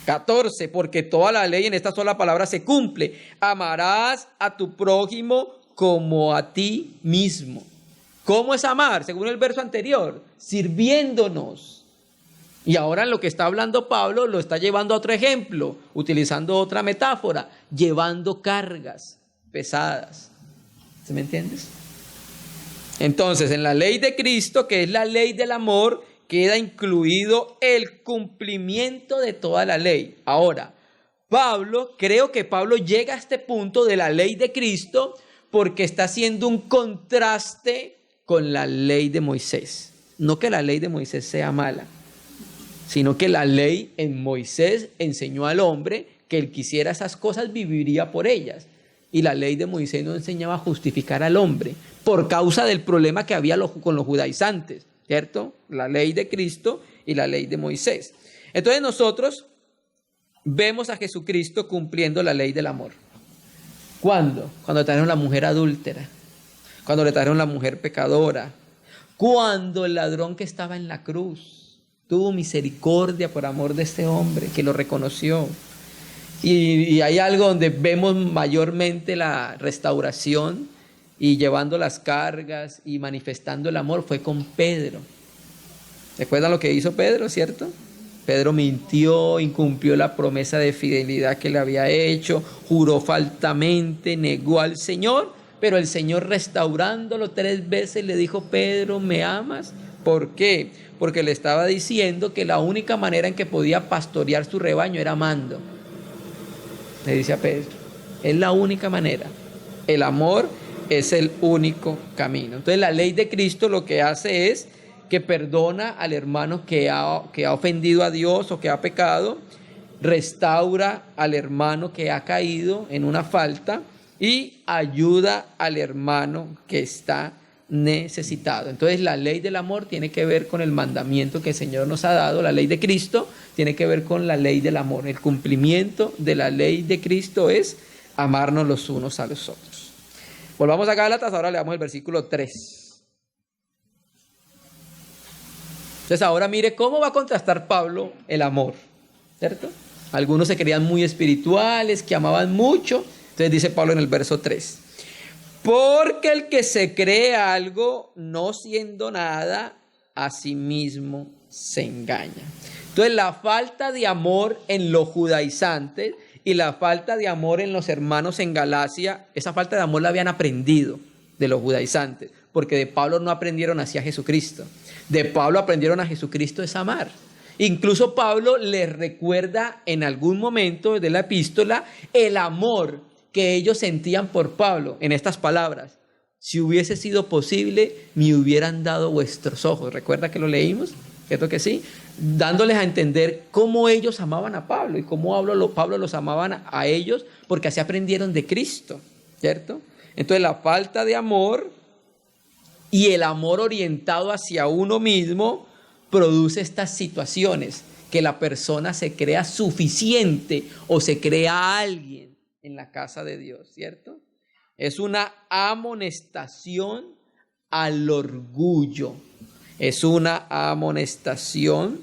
14, porque toda la ley en esta sola palabra se cumple. Amarás a tu prójimo como a ti mismo. ¿Cómo es amar? Según el verso anterior, sirviéndonos. Y ahora en lo que está hablando Pablo lo está llevando a otro ejemplo, utilizando otra metáfora, llevando cargas pesadas. ¿Se me entiendes? Entonces, en la ley de Cristo, que es la ley del amor, queda incluido el cumplimiento de toda la ley. Ahora, creo que Pablo llega a este punto de la ley de Cristo porque está haciendo un contraste con la ley de Moisés. No que la ley de Moisés sea mala, sino que la ley en Moisés enseñó al hombre que él quisiera esas cosas, viviría por ellas. Y la ley de Moisés no enseñaba a justificar al hombre por causa del problema que había con los judaizantes, ¿cierto? La ley de Cristo y la ley de Moisés. Entonces nosotros vemos a Jesucristo cumpliendo la ley del amor. ¿Cuándo? Cuando le trajeron la mujer adúltera, cuando le trajeron la mujer pecadora, cuando el ladrón que estaba en la cruz tuvo misericordia por amor de este hombre que lo reconoció. Y hay algo donde vemos mayormente la restauración y llevando las cargas y manifestando el amor fue con Pedro. ¿Recuerdan lo que hizo Pedro, cierto? Pedro mintió, incumplió la promesa de fidelidad que le había hecho, juró faltamente, negó al Señor, pero el Señor restaurándolo 3 veces le dijo: Pedro, ¿me amas? ¿Por qué? Porque le estaba diciendo que la única manera en que podía pastorear su rebaño era amando. Le dice a Pedro, es la única manera. El amor es el único camino. Entonces la ley de Cristo lo que hace es que perdona al hermano que ha ofendido a Dios o que ha pecado, restaura al hermano que ha caído en una falta y ayuda al hermano que está necesitado. Entonces la ley del amor tiene que ver con el mandamiento que el Señor nos ha dado. La ley de Cristo tiene que ver con la ley del amor. El cumplimiento de la ley de Cristo es amarnos los unos a los otros. Volvamos a Gálatas, ahora leamos el versículo 3. Entonces ahora mire cómo va a contrastar Pablo el amor, ¿cierto? Algunos se creían muy espirituales, que amaban mucho. Entonces dice Pablo en el verso 3. Porque el que se cree algo, no siendo nada, a sí mismo se engaña. Entonces la falta de amor en los judaizantes y la falta de amor en los hermanos en Galacia, esa falta de amor la habían aprendido de los judaizantes, porque de Pablo no aprendieron hacia Jesucristo. De Pablo aprendieron a Jesucristo es amar. Incluso Pablo les recuerda en algún momento de la epístola el amor que ellos sentían por Pablo en estas palabras. Si hubiese sido posible, me hubieran dado vuestros ojos. ¿Recuerda que lo leímos? ¿Cierto que sí? Dándoles a entender cómo ellos amaban a Pablo y cómo Pablo los amaban a ellos, porque así aprendieron de Cristo, ¿cierto? Entonces la falta de amor y el amor orientado hacia uno mismo produce estas situaciones, que la persona se crea suficiente o se crea alguien en la casa de Dios, ¿cierto? Es una amonestación al orgullo. Es una amonestación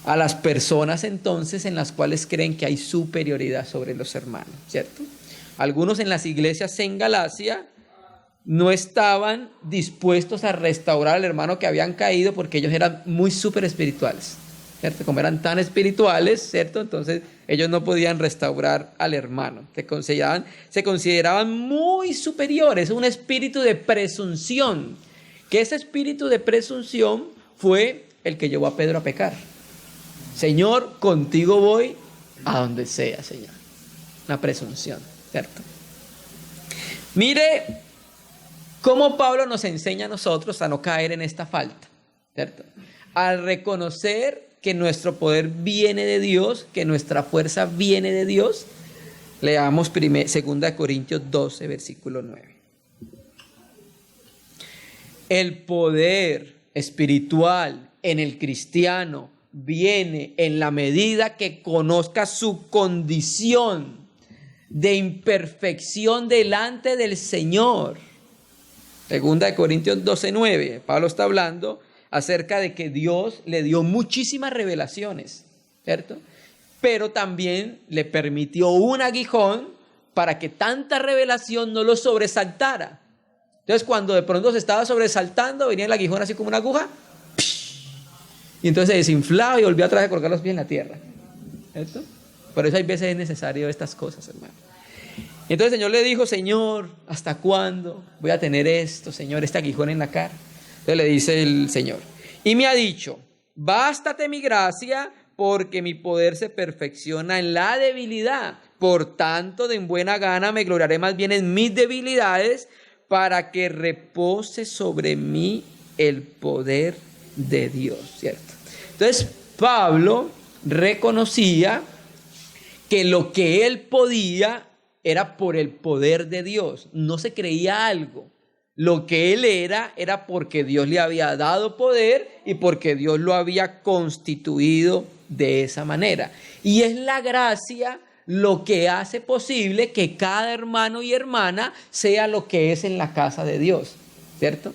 a las personas entonces en las cuales creen que hay superioridad sobre los hermanos, ¿cierto? Algunos en las iglesias en Galacia no estaban dispuestos a restaurar al hermano que habían caído porque ellos eran muy súper espirituales, ¿cierto? Como eran tan espirituales, ¿cierto? Entonces ellos no podían restaurar al hermano. Se consideraban muy superiores, un espíritu de presunción, que ese espíritu de presunción fue el que llevó a Pedro a pecar. Señor, contigo voy a donde sea, Señor. Una presunción, ¿cierto? Mire cómo Pablo nos enseña a nosotros a no caer en esta falta, ¿cierto? Al reconocer que nuestro poder viene de Dios, que nuestra fuerza viene de Dios, leamos 2 Corintios 12, versículo 9. El poder espiritual en el cristiano viene en la medida que conozca su condición de imperfección delante del Señor. 2 Corintios 12, 9. Pablo está hablando acerca de que Dios le dio muchísimas revelaciones, ¿cierto? Pero también le permitió un aguijón para que tanta revelación no lo sobresaltara. Entonces cuando de pronto se estaba sobresaltando, venía el aguijón así como una aguja, y entonces se desinflaba y volvía otra vez a colocar los pies en la tierra, ¿cierto? Por eso hay veces es necesario estas cosas, hermano. Y entonces el Señor le dijo: Señor, ¿hasta cuándo voy a tener esto, Señor, este aguijón en la cara? Entonces le dice el Señor, y me ha dicho: bástate mi gracia, porque mi poder se perfecciona en la debilidad. Por tanto, de en buena gana me gloriaré más bien en mis debilidades, para que repose sobre mí el poder de Dios, ¿cierto? Entonces Pablo reconocía que lo que él podía era por el poder de Dios. No se creía algo. Lo que él era porque Dios le había dado poder y porque Dios lo había constituido de esa manera. Y es la gracia lo que hace posible que cada hermano y hermana sea lo que es en la casa de Dios, ¿cierto?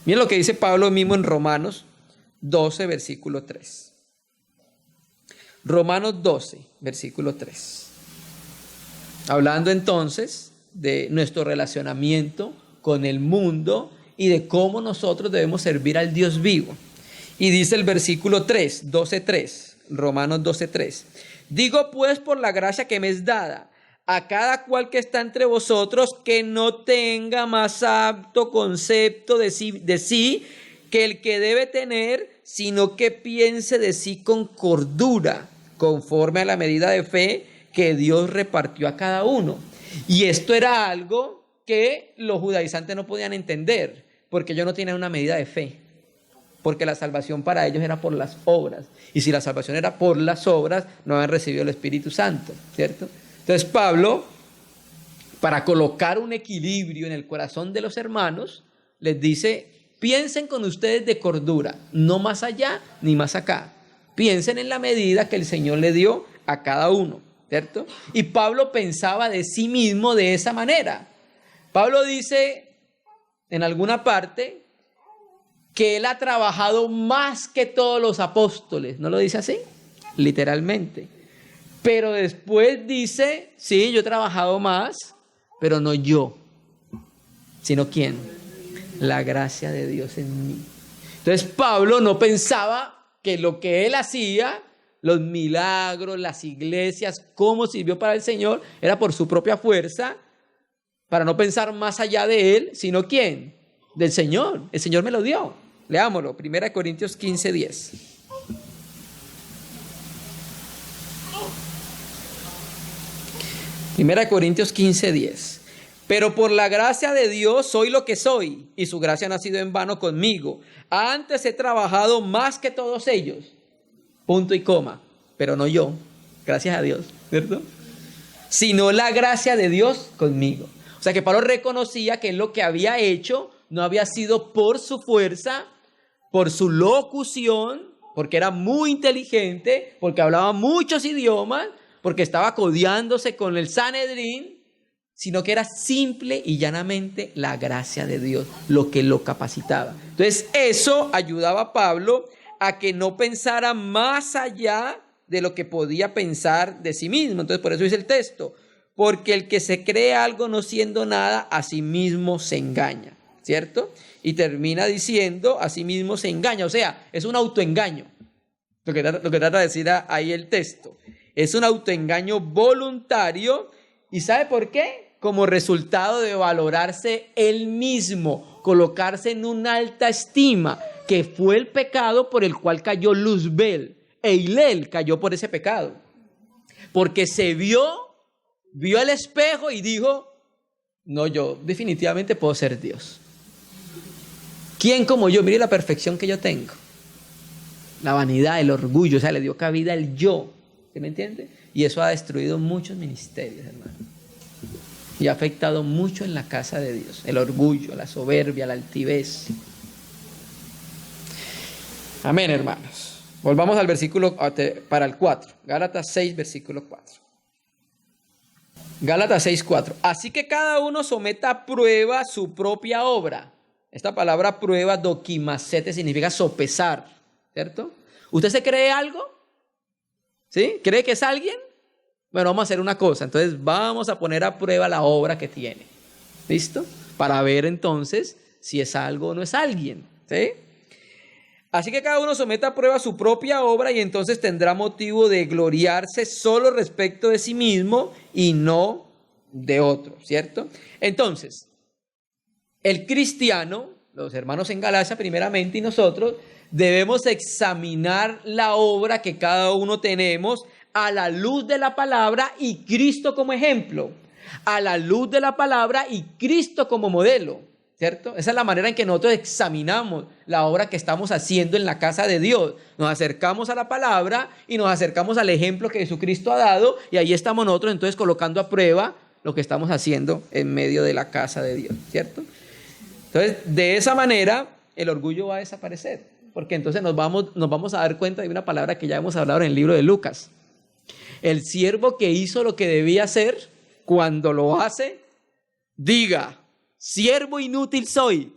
Miren lo que dice Pablo mismo en Romanos 12, versículo 3. Romanos 12, versículo 3. Hablando entonces de nuestro relacionamiento con el mundo y de cómo nosotros debemos servir al Dios vivo. Y dice el versículo 3, 12:3, Romanos 12:3. Digo pues por la gracia que me es dada, a cada cual que está entre vosotros, que no tenga más apto concepto de sí que el que debe tener, sino que piense de sí con cordura, conforme a la medida de fe que Dios repartió a cada uno. Y esto era algo que los judaizantes no podían entender, porque ellos no tenían una medida de fe, porque la salvación para ellos era por las obras, y si la salvación era por las obras, no habían recibido el Espíritu Santo, ¿cierto? Entonces Pablo, para colocar un equilibrio en el corazón de los hermanos, les dice: piensen con ustedes de cordura, no más allá ni más acá. Piensen en la medida que el Señor le dio a cada uno, ¿cierto? Y Pablo pensaba de sí mismo de esa manera. Pablo dice en alguna parte que él ha trabajado más que todos los apóstoles. ¿No lo dice así? Literalmente. Pero después dice, sí, yo he trabajado más, pero no yo, sino ¿quién? La gracia de Dios en mí. Entonces Pablo no pensaba que lo que él hacía, los milagros, las iglesias, cómo sirvió para el Señor, era por su propia fuerza, para no pensar más allá de él, sino ¿quién? Del Señor. El Señor me lo dio. Leámoslo, 1 Corintios 15:10. Primera de Corintios 15:10. Pero por la gracia de Dios soy lo que soy, y su gracia no ha sido en vano conmigo. Antes he trabajado más que todos ellos. Punto y coma. Pero no yo, gracias a Dios, ¿cierto? Sino la gracia de Dios conmigo. O sea que Pablo reconocía que lo que había hecho no había sido por su fuerza, por su locución, porque era muy inteligente, porque hablaba muchos idiomas, porque estaba codeándose con el Sanedrín, sino que era simple y llanamente la gracia de Dios lo que lo capacitaba. Entonces eso ayudaba a Pablo a que no pensara más allá de lo que podía pensar de sí mismo. Entonces por eso dice el texto, porque el que se cree algo no siendo nada, a sí mismo se engaña, ¿cierto? Y termina diciendo, a sí mismo se engaña, o sea, es un autoengaño, lo que trata de decir ahí el texto. Es un autoengaño voluntario. ¿Y sabe por qué? Como resultado de valorarse él mismo, colocarse en una alta estima, que fue el pecado por el cual cayó Luzbel. E Hillel cayó por ese pecado. Porque se vio al espejo y dijo, no, yo definitivamente puedo ser Dios. ¿Quién como yo? Mire la perfección que yo tengo. La vanidad, el orgullo, o sea, le dio cabida el yo. ¿Sí me entiende? Y eso ha destruido muchos ministerios, hermano. Y ha afectado mucho en la casa de Dios. El orgullo, la soberbia, la altivez. Amén, hermanos. Volvamos al versículo para el 4. Gálatas 6, versículo 4. Gálatas 6, 4. Así que cada uno someta a prueba su propia obra. Esta palabra prueba, dokimasete, significa sopesar, ¿cierto? ¿Usted se cree algo? ¿Sí? ¿Cree que es alguien? Bueno, vamos a hacer una cosa. Entonces vamos a poner a prueba la obra que tiene. ¿Listo? Para ver entonces si es algo o no es alguien. ¿Sí? Así que cada uno someta a prueba su propia obra y entonces tendrá motivo de gloriarse solo respecto de sí mismo y no de otro, ¿cierto? Entonces, el cristiano, los hermanos en Galacia primeramente y nosotros, debemos examinar la obra que cada uno tenemos a la luz de la palabra y Cristo como ejemplo, a la luz de la palabra y Cristo como modelo, ¿cierto? Esa es la manera en que nosotros examinamos la obra que estamos haciendo en la casa de Dios. Nos acercamos a la palabra y nos acercamos al ejemplo que Jesucristo ha dado y ahí estamos nosotros entonces colocando a prueba lo que estamos haciendo en medio de la casa de Dios, ¿cierto? Entonces, de esa manera, el orgullo va a desaparecer, porque entonces nos vamos a dar cuenta de una palabra que ya hemos hablado en el libro de Lucas. El siervo que hizo lo que debía hacer, cuando lo hace, diga, siervo inútil soy.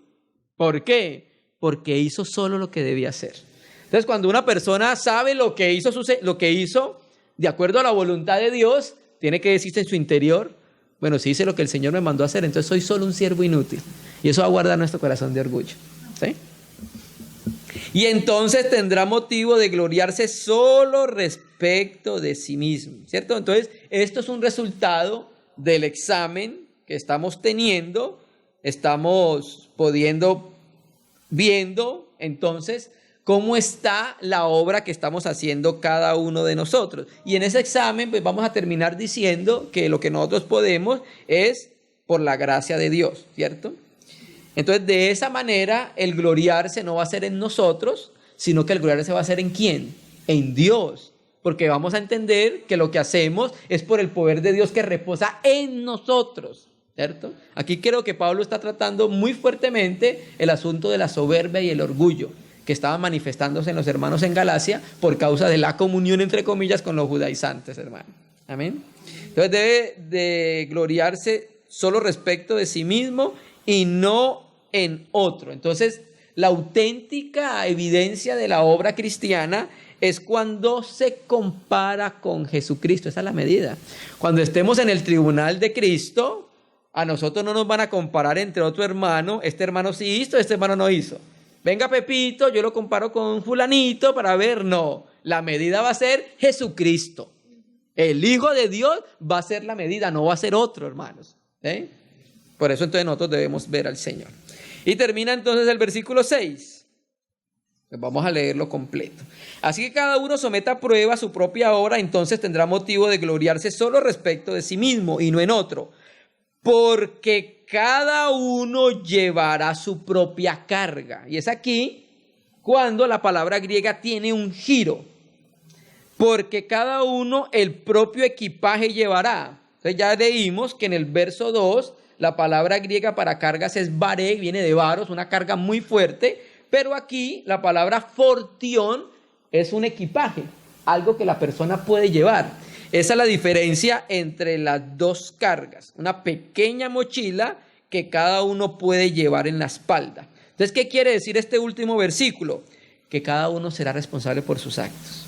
¿Por qué? Porque hizo solo lo que debía hacer. Entonces, cuando una persona sabe lo que hizo de acuerdo a la voluntad de Dios, tiene que decirse en su interior, bueno, si hice lo que el Señor me mandó a hacer, entonces soy solo un siervo inútil. Y eso va a guardar nuestro corazón de orgullo. ¿Sí? Y entonces tendrá motivo de gloriarse solo respecto de sí mismo, ¿cierto? Entonces, esto es un resultado del examen que estamos teniendo, estamos viendo, entonces, cómo está la obra que estamos haciendo cada uno de nosotros. Y en ese examen, pues vamos a terminar diciendo que lo que nosotros podemos es por la gracia de Dios, ¿cierto? Entonces, de esa manera, el gloriarse no va a ser en nosotros, sino que el gloriarse va a ser ¿en quién? En Dios. Porque vamos a entender que lo que hacemos es por el poder de Dios que reposa en nosotros, ¿cierto? Aquí creo que Pablo está tratando muy fuertemente el asunto de la soberbia y el orgullo que estaban manifestándose en los hermanos en Galacia por causa de la comunión, entre comillas, con los judaizantes, hermano. Amén. Entonces debe de gloriarse solo respecto de sí mismo y no en otro. Entonces, la auténtica evidencia de la obra cristiana es cuando se compara con Jesucristo. Esa es la medida. Cuando estemos en el tribunal de Cristo, a nosotros no nos van a comparar entre otro hermano. Este hermano sí hizo, este hermano no hizo. Venga Pepito, yo lo comparo con fulanito para ver. No, la medida va a ser Jesucristo. El Hijo de Dios va a ser la medida, no va a ser otro, hermanos. Por eso entonces nosotros debemos ver al Señor. Y termina entonces el versículo 6. Pues vamos a leerlo completo. Así que cada uno someta a prueba su propia obra, entonces tendrá motivo de gloriarse solo respecto de sí mismo y no en otro. Porque cada uno llevará su propia carga. Y es aquí cuando la palabra griega tiene un giro. Porque cada uno el propio equipaje llevará. Entonces ya leímos que en el verso 2 la palabra griega para cargas es varé, viene de varos, una carga muy fuerte, pero aquí la palabra fortión es un equipaje, algo que la persona puede llevar. Esa es la diferencia entre las dos cargas, una pequeña mochila que cada uno puede llevar en la espalda. Entonces, ¿qué quiere decir este último versículo? Que cada uno será responsable por sus actos.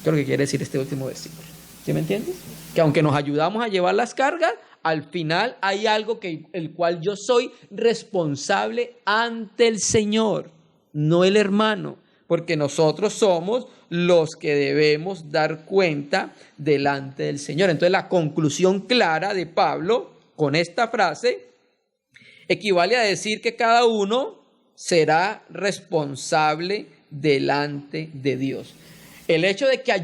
¿Qué es lo que quiere decir este último versículo? ¿Sí me entiendes? Que aunque nos ayudamos a llevar las cargas, al final hay algo el cual yo soy responsable ante el Señor, no el hermano, porque nosotros somos los que debemos dar cuenta delante del Señor. Entonces la conclusión clara de Pablo con esta frase equivale a decir que cada uno será responsable delante de Dios. El hecho de que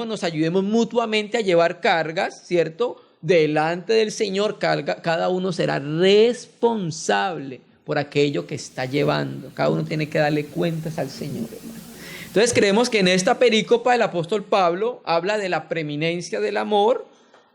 nos ayudemos mutuamente a llevar cargas, ¿cierto?, delante del Señor, cada uno será responsable por aquello que está llevando. Cada uno tiene que darle cuentas al Señor, hermano. Entonces creemos que en esta perícopa el apóstol Pablo habla de la preeminencia del amor,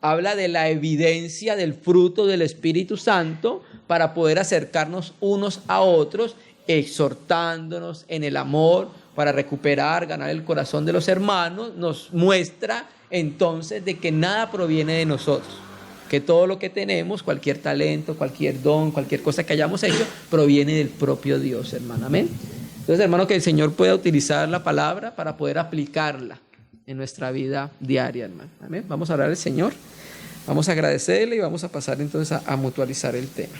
habla de la evidencia del fruto del Espíritu Santo para poder acercarnos unos a otros, exhortándonos en el amor para recuperar, ganar el corazón de los hermanos. Nos muestra entonces de que nada proviene de nosotros, que todo lo que tenemos, cualquier talento, cualquier don, cualquier cosa que hayamos hecho, proviene del propio Dios, hermano. Amén. Entonces, hermano, que el Señor pueda utilizar la palabra para poder aplicarla en nuestra vida diaria, hermano. Amén. Vamos a orar al Señor, vamos a agradecerle y vamos a pasar entonces a mutualizar el tema.